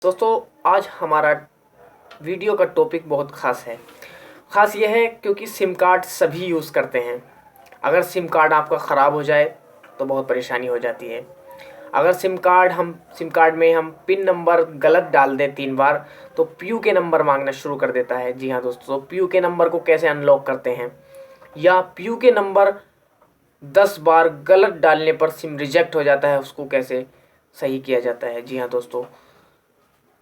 दोस्तों आज हमारा वीडियो का टॉपिक बहुत ख़ास है। ख़ास यह है क्योंकि सिम कार्ड सभी यूज़ करते हैं। अगर सिम कार्ड आपका ख़राब हो जाए तो बहुत परेशानी हो जाती है। अगर सिम कार्ड में हम पिन नंबर गलत डाल दें 3 बार तो पीयू के नंबर मांगना शुरू कर देता है। जी हाँ दोस्तों, पीयू के नंबर को कैसे अनलॉक करते हैं, या पीयू के नंबर 10 बार गलत डालने पर सिम रिजेक्ट हो जाता है, उसको कैसे सही किया जाता है। जी हाँ दोस्तों,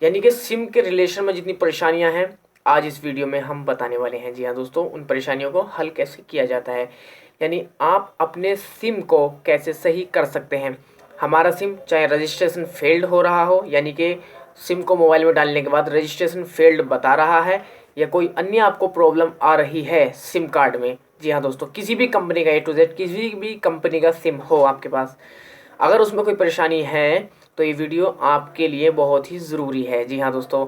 यानी कि सिम के रिलेशन में जितनी परेशानियां हैं आज इस वीडियो में हम बताने वाले हैं। जी हाँ दोस्तों, उन परेशानियों को हल कैसे किया जाता है, यानी आप अपने सिम को कैसे सही कर सकते हैं। हमारा सिम चाहे रजिस्ट्रेशन फेल्ड हो रहा हो, यानी कि सिम को मोबाइल में डालने के बाद रजिस्ट्रेशन फेल्ड बता रहा है, या कोई अन्य आपको प्रॉब्लम आ रही है सिम कार्ड में। जी हाँ दोस्तों, किसी भी कंपनी का A to Z किसी भी कंपनी का सिम हो आपके पास, अगर उसमें कोई परेशानी है तो ये वीडियो आपके लिए बहुत ही ज़रूरी है। जी हाँ दोस्तों,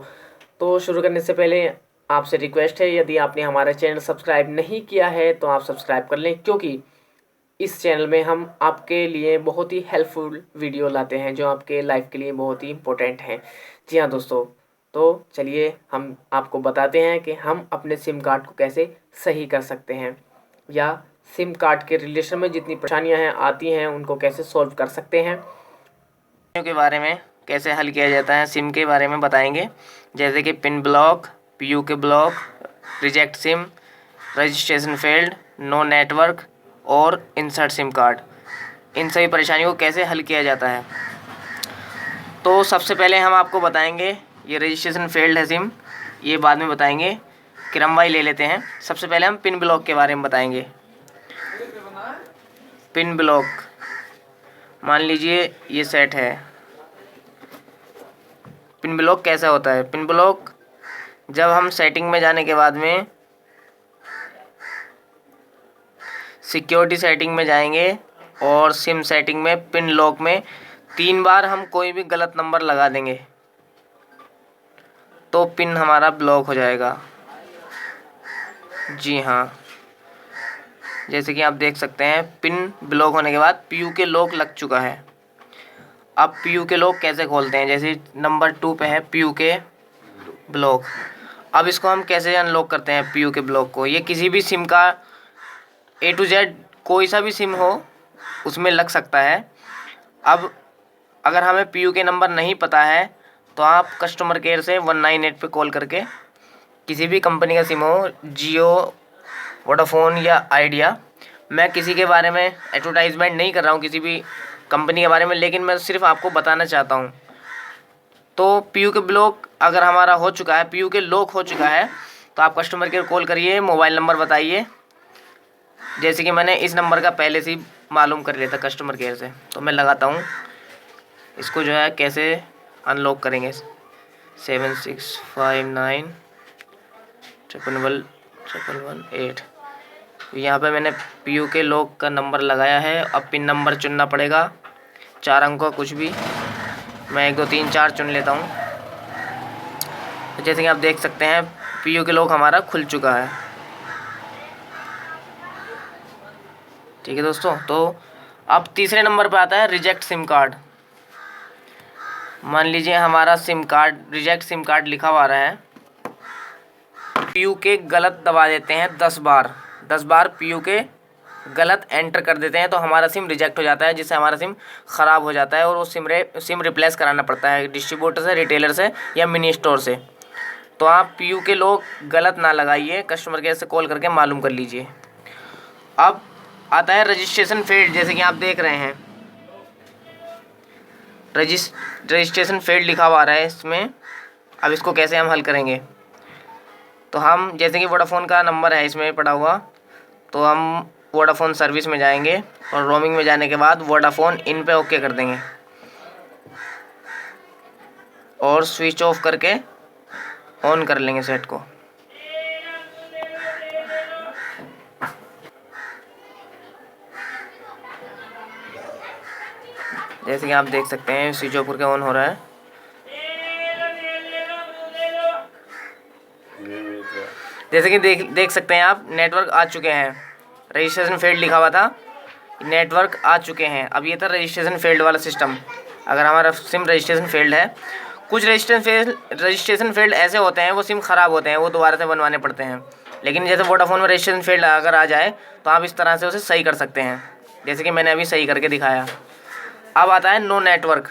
तो शुरू करने से पहले आपसे रिक्वेस्ट है, यदि आपने हमारा चैनल सब्सक्राइब नहीं किया है तो आप सब्सक्राइब कर लें, क्योंकि इस चैनल में हम आपके लिए बहुत ही हेल्पफुल वीडियो लाते हैं जो आपके लाइफ के लिए बहुत ही इम्पोर्टेंट हैं। जी हाँ दोस्तों, तो चलिए हम आपको बताते हैं कि हम अपने सिम कार्ड को कैसे सही कर सकते हैं, या सिम कार्ड के रिलेशन में जितनी परेशानियां हैं आती हैं उनको कैसे सॉल्व कर सकते हैं के बारे में, कैसे हल किया जाता है सिम के बारे में बताएंगे। जैसे कि pin block, PU K block, reject SIM, registration failed, no network और इंसर्ट सिम कार्ड, इन सभी परेशानियों को कैसे हल किया जाता है। तो सबसे पहले हम आपको बताएंगे, ये रजिस्ट्रेशन फेल्ड है सिम, ये बाद में बताएंगे, क्रमवार ले लेते हैं। सबसे पहले हम पिन ब्लॉक के बारे में बताएंगे। पिन ब्लॉक, मान लीजिए ये सेट है। पिन ब्लॉक कैसा होता है? पिन ब्लॉक जब हम सेटिंग में जाने के बाद में सिक्योरिटी सेटिंग में जाएंगे और सिम सेटिंग में पिन लॉक में 3 बार हम कोई भी गलत नंबर लगा देंगे तो पिन हमारा ब्लॉक हो जाएगा। जी हाँ, जैसे कि आप देख सकते हैं पिन ब्लॉक होने के बाद पीयू के लॉक लग चुका है। अब पीयू के लॉक कैसे खोलते हैं? जैसे नंबर 2 पे है पीयू के ब्लॉक। अब इसको हम कैसे अनलॉक करते हैं पीयू के ब्लॉक को? ये किसी भी सिम का A to Z कोई सा भी सिम हो उसमें लग सकता है। अब अगर हमें पीयू के नंबर नहीं पता है तो आप कस्टमर केयर से 198 पे कॉल करके, किसी भी कंपनी का सिम हो, जियो, वोडाफोन या आइडिया, मैं किसी के बारे में एडवर्टाइजमेंट नहीं कर रहा हूँ किसी भी कंपनी के बारे में, लेकिन मैं सिर्फ आपको बताना चाहता हूँ। तो पीयू के ब्लॉक अगर हमारा हो चुका है, पीयू के लॉक हो चुका है, तो आप कस्टमर केयर कॉल करिए, मोबाइल नंबर बताइए। जैसे कि मैंने इस नंबर का पहले से ही मालूम कर लिया था कस्टमर केयर से, तो मैं लगाता हूँ। इसको जो है कैसे अनलॉक करेंगे, 7659111118। यहाँ पे मैंने पीयू के लॉक का नंबर लगाया है। अब पिन नंबर चुनना पड़ेगा, 4 अंक का कुछ भी, मैं 1 2 3 4 चुन लेता हूँ। तो जैसे कि आप देख सकते हैं पीयू के लॉक हमारा खुल चुका है। ठीक है दोस्तों, तो अब तीसरे नंबर पे आता है रिजेक्ट सिम कार्ड। मान लीजिए हमारा SIM card reject SIM card लिखा हुआ रहा है, पीयू के गलत दबा देते हैं 10 बार, 10 बार पीयू के गलत एंटर कर देते हैं तो हमारा सिम रिजेक्ट हो जाता है, जिससे हमारा सिम ख़राब हो जाता है और वो सिम रिप्लेस कराना पड़ता है डिस्ट्रीब्यूटर से, रिटेलर से या मिनी स्टोर से। तो आप पीयू के लोग गलत ना लगाइए, कस्टमर केयर से कॉल करके मालूम कर लीजिए। अब आता है रजिस्ट्रेशन फेल्ड। जैसे कि आप देख रहे हैं रजिस्ट्रेशन फेल्ड लिखा हुआ रहा है इसमें। अब इसको कैसे हम हल करेंगे? तो हम, जैसे कि वोडाफोन का नंबर है इसमें पड़ा हुआ, तो हम वोडाफोन सर्विस में जाएंगे और रोमिंग में जाने के बाद वोडाफोन इन पे ओके कर देंगे और स्विच ऑफ करके ऑन कर लेंगे सेट को। जैसे कि आप देख सकते हैं स्विच ऑफ करके ऑन हो रहा है। जैसे कि देख सकते हैं आप, नेटवर्क आ चुके हैं। रजिस्ट्रेशन फेल्ड लिखा हुआ था, नेटवर्क आ चुके हैं। अब ये था रजिस्ट्रेशन फेल्ड वाला सिस्टम। अगर हमारा सिम रजिस्ट्रेशन फेल्ड है, कुछ रजिस्ट्रेशन फील्ड ऐसे होते हैं वो सिम ख़राब होते हैं, वो दोबारा से बनवाने पड़ते हैं। लेकिन जैसे वोडाफोन में रजिस्ट्रेशन फील्ड अगर आ जाए तो आप इस तरह से उसे सही कर सकते हैं, जैसे कि मैंने अभी सही करके दिखाया। अब आता है नो नेटवर्क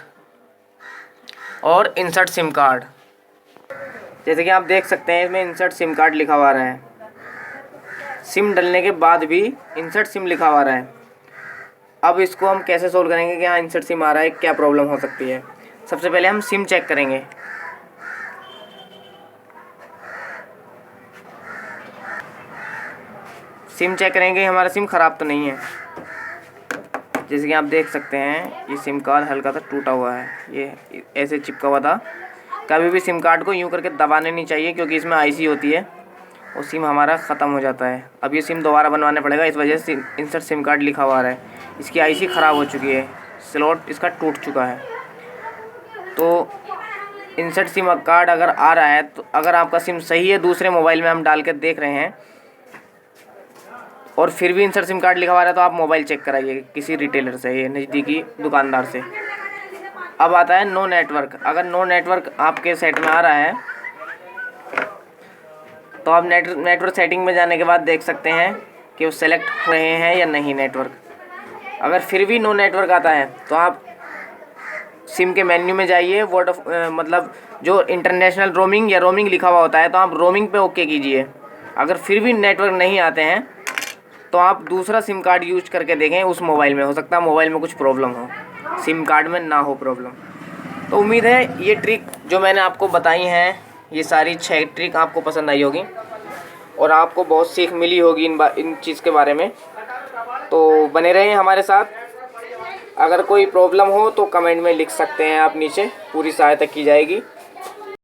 और इंसर्ट सिम कार्ड। जैसे कि आप देख सकते हैं इसमें इंसर्ट सिम कार्ड लिखा हुआ रहा है, सिम डलने के बाद भी इंसर्ट सिम लिखा हुआ रहा है। अब इसको हम कैसे सोल्व करेंगे कि हाँ इंसर्ट सिम आ रहा है, क्या प्रॉब्लम हो सकती है। सबसे पहले हम सिम चेक करेंगे। सिम चेक करेंगे हमारा सिम ख़राब तो नहीं है। जैसे कि आप देख सकते हैं ये सिम कार्ड हल्का सा टूटा हुआ है, ये ऐसे चिपका हुआ था। कभी भी सिम कार्ड को यूं करके दबाने नहीं चाहिए क्योंकि इसमें आईसी होती है और सिम हमारा ख़त्म हो जाता है। अब ये सिम दोबारा बनवाने पड़ेगा, इस वजह से इंसर्ट सिम कार्ड लिखा हुआ है। इसकी आईसी ख़राब हो चुकी है, स्लॉट इसका टूट चुका है। तो इंसर्ट सिम कार्ड अगर आ रहा है तो अगर आपका सिम सही है, दूसरे मोबाइल में हम डाल के देख रहे हैं और फिर भी इंसर्ट सिम कार्ड लिखा हुआ है तो आप मोबाइल चेक कराइए किसी रिटेलर से, ये नज़दीकी दुकानदार से। अब आता है नो नेटवर्क। अगर नो नेटवर्क आपके सेट में आ रहा है तो आप नेटवर्क सेटिंग में जाने के बाद देख सकते हैं कि वो सेलेक्ट हो रहे हैं या नहीं नेटवर्क। अगर फिर भी नो नेटवर्क आता है तो आप सिम के मेन्यू में जाइए, मतलब जो इंटरनेशनल रोमिंग या रोमिंग लिखा हुआ होता है तो आप रोमिंग पे ओके कीजिए। अगर फिर भी नेटवर्क नहीं आते हैं तो आप दूसरा सिम कार्ड यूज करके देखें उस मोबाइल में, हो सकता है मोबाइल में कुछ प्रॉब्लम हो, सिम कार्ड में ना हो प्रॉब्लम। तो उम्मीद है ये ट्रिक जो मैंने आपको बताई हैं, ये सारी 6 ट्रिक आपको पसंद आई होगी और आपको बहुत सीख मिली होगी इन चीज़ के बारे में। तो बने रहें हमारे साथ। अगर कोई प्रॉब्लम हो तो कमेंट में लिख सकते हैं आप, नीचे पूरी सहायता की जाएगी।